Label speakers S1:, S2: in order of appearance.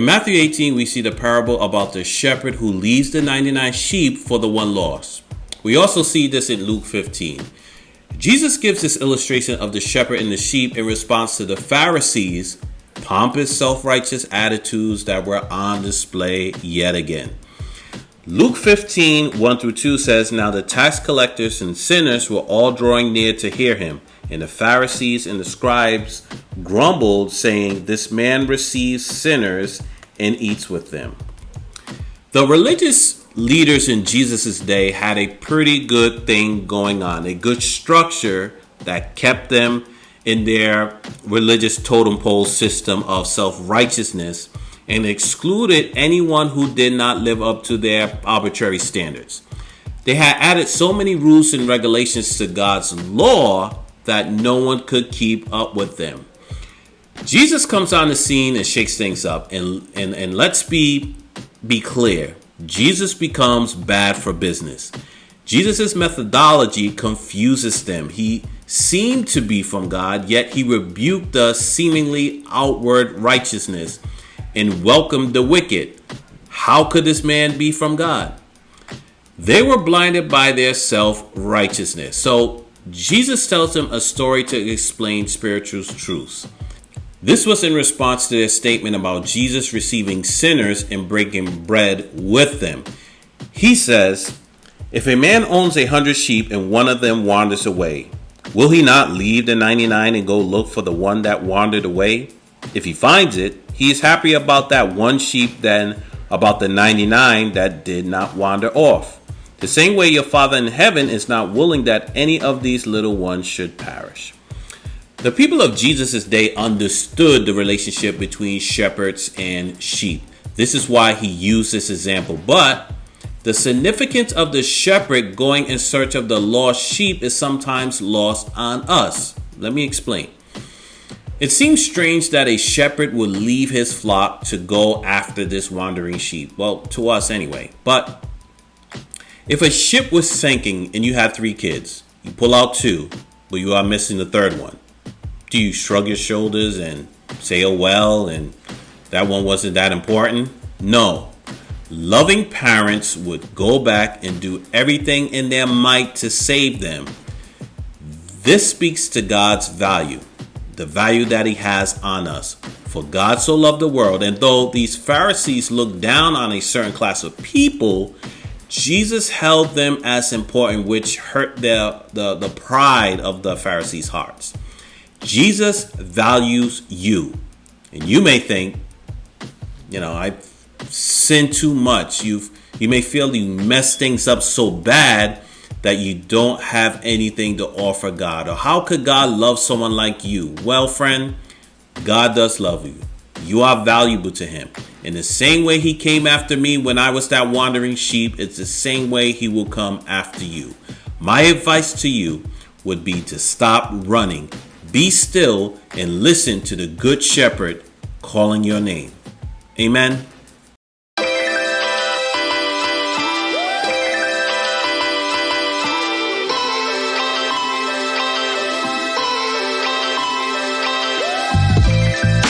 S1: In Matthew 18, we see the parable about the shepherd who leaves the 99 sheep for the one lost. We also see this in Luke 15. Jesus gives this illustration of the shepherd and the sheep in response to the Pharisees' pompous, self-righteous attitudes that were on display yet again. Luke 15, 1 through 2 says, "Now the tax collectors and sinners were all drawing near to hear him. And the Pharisees and the scribes grumbled, saying, 'This man receives sinners and eats with them.'" The religious leaders in Jesus' day had a pretty good thing going on, a good structure that kept them in their religious totem pole system of self-righteousness and excluded anyone who did not live up to their arbitrary standards. They had added so many rules and regulations to God's law that no one could keep up with them. Jesus comes on the scene and shakes things up. And let's be clear. Jesus becomes bad for business. Jesus' methodology confuses them. He seemed to be from God, yet he rebuked the seemingly outward righteousness and welcomed the wicked. How could this man be from God? They were blinded by their self-righteousness. So Jesus tells them a story to explain spiritual truths. This was in response to their statement about Jesus receiving sinners and breaking bread with them. He says, "If a man owns 100 sheep and one of them wanders away, will he not leave the 99 and go look for the one that wandered away? If he finds it, he is happier about that one sheep than about the 99 that did not wander off. The same way your Father in heaven is not willing that any of these little ones should perish." The people of Jesus' day understood the relationship between shepherds and sheep. This is why he used this example. But the significance of the shepherd going in search of the lost sheep is sometimes lost on us. Let me explain. It seems strange that a shepherd would leave his flock to go after this wandering sheep. Well, to us anyway. But if a ship was sinking and you have 3 kids, you pull out 2, but you are missing the third one. Do you shrug your shoulders and say, "Oh well, and that one wasn't that important"? No. Loving parents would go back and do everything in their might to save them. This speaks to God's value, the value that he has on us. For God so loved the world, and though these Pharisees looked down on a certain class of people, Jesus held them as important, which hurt the pride of the Pharisees' hearts. Jesus values you. And you may think, I've sinned too much. You may feel you messed things up so bad that you don't have anything to offer God. Or how could God love someone like you? Well, friend, God does love you. You are valuable to him. In the same way he came after me when I was that wandering sheep, it's the same way he will come after you. My advice to you would be to stop running. Be still and listen to the good shepherd calling your name. Amen.